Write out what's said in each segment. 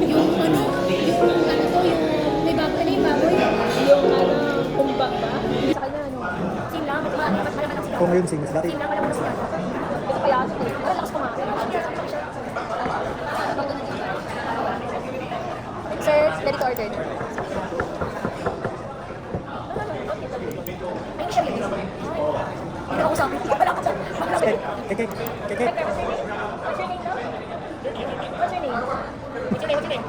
Yung ano to, yung may baboy, ano yung baboy? Yung kumbak ba? Sa kanya, ano? Sinlang, at malaman ang Kung ngayon singles dati. Sinlang, malaman ang siya. Ito kaya ito. Para lakas kumain. Sir, ready to order. Ay, siya rin. Hindi ako sa akin. Wala ako sa akin. Kek. What's your name, no? What's your name? What's your name?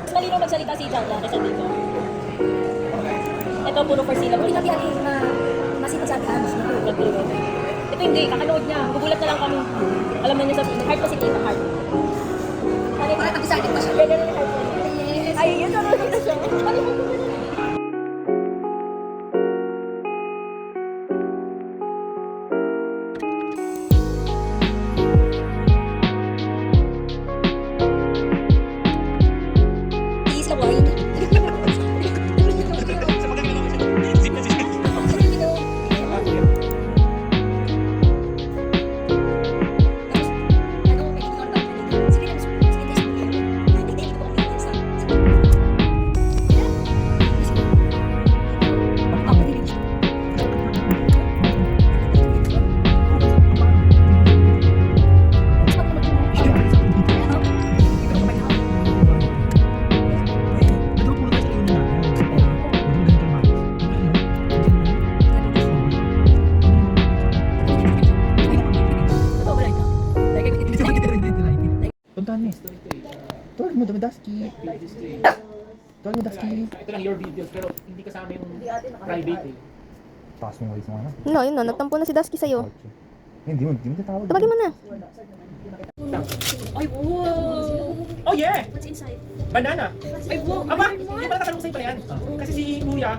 Mas malinaw magsalita si Jana kaysa dito. Ito puro for sila. Hindi kami alin masipag sa atin. Ito hindi, kakanood niya. Gugulat na lang kami. Alam na niya sa heart kasi kita heart. Parang excited pa siya. Ganyan yung heart niya. Ay, yun sa mga na siya. Please, Lawal. Puntahan mo. Tuwag mo, Dusky. Tuwag mo, Dusky. Ito lang your videos pero hindi kasama yung private eh. Taas mo yung walis mo ano. No, yun no. Nagtampo na si Dusky sa'yo. Hindi mo tatawag. Tawagin mo na. Ay, wow! Oh yeah! What's inside? Banana! Ay, wow! Aba! Hindi pala tatanong sa'yo pala yan. Kasi si Kuya,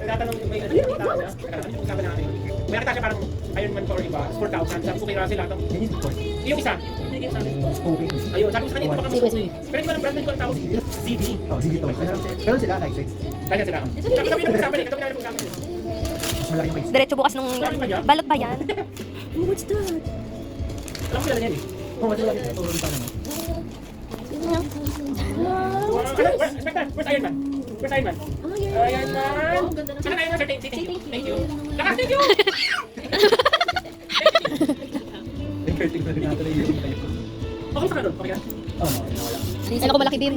nagtatanong may ano yung kita niya. Ano yung usapan natin? May nakita siya parang Iron Man for iba, 4,000. Sabi ko kay Russell lahat. Yan yung course. Yung isa, binigay sa akin. Okay. Ayun, sabi ko sa kanya, ito baka mas gusto eh. Pero hindi ko alam brand name ko ang tawag CD. Oh, sige to. Pero sila like 6. Kaya sila. Sabi kami nag-usapan eh. Kami nag-usapan eh. Mas malaki yung waist. Diretso bukas nung balot ba yan? Oh, what's that? Alam ko sila yan eh. Oh, mas malaki yung tulong pa naman. Where's Iron Man? Where's Iron Man? Iron Man! Saan Iron Man? Sir, thank you. Thank you. Lakas, thank you! Yung curtain na rin natin yung Okay sa ka doon? Okay ka? Oo, nawala. Ay, ako malaki din.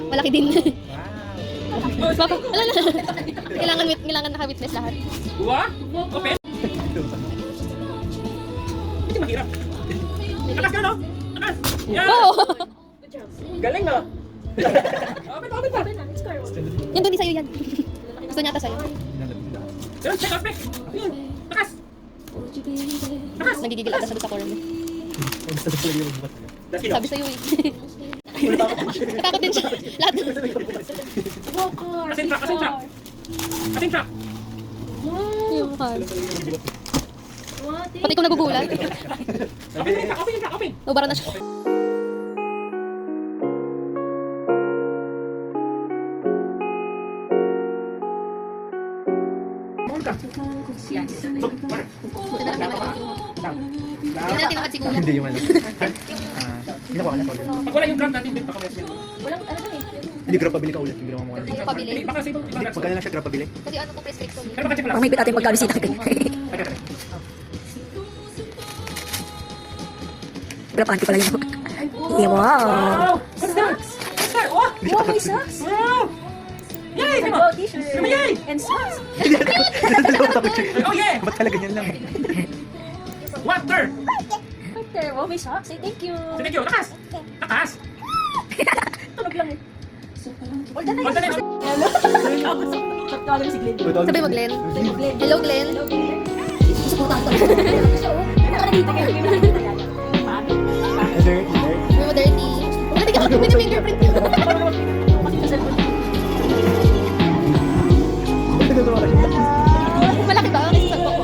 Malaki din. Papa, wala na. Kailangan naka-witness lahat. What? Open? Hindi mahirap. Lakas ka, no? Lakas! Yan! Oo! Galing, no? Open pa! Yan doon, di sa'yo yan. Gusto niya ata sa'yo. Yan, check out, Mek! Yan! Lakas! Lakas! Nagigigil ata sa doon sa corner. That's it. Sabi sa'yo eh. Natakot din siya. Lahat. Asin truck! Asin truck! Asin truck! Yung mahal. Pati ko nagugulat. Open yung truck! Open yung truck! Open! Ubara na siya. Buti na lang naman ako. Hindi natin naman siguro. Hindi yung ano. Hindi nakuha ka na solid. Pag wala yung grab natin, baka may smell. Walang ano dun eh. Hindi, grab pabili ka ulit. Yung ginawa mo kanina. Hindi ko pabili. Baka sa ibang Magkano lang siya grab pabili? Kasi ano ko prescription eh. Pero baka check lang. Ang may natin pagkabisita ka. Grapahan ko pala yun. Yeah, wow. Wow! What's that? What's that? What? Wow, may socks. Wow! Yay! Ano? Wow, t-shirt. Ano ba yay? And socks. Oh yeah! Ba't pala ganyan lang? Water! After, wow, may socks. Say thank you. Thank you. Lakas! Lakas! Tunog lang eh. Hold the next. Sakto si Glenn. Sabi mo, Glenn. Hello, Glenn. Suportahan ko. Either. Sabi mo, dirty. Wala, tignan ko yung fingerprint niyo. Malaki ba? Kasi sa bako.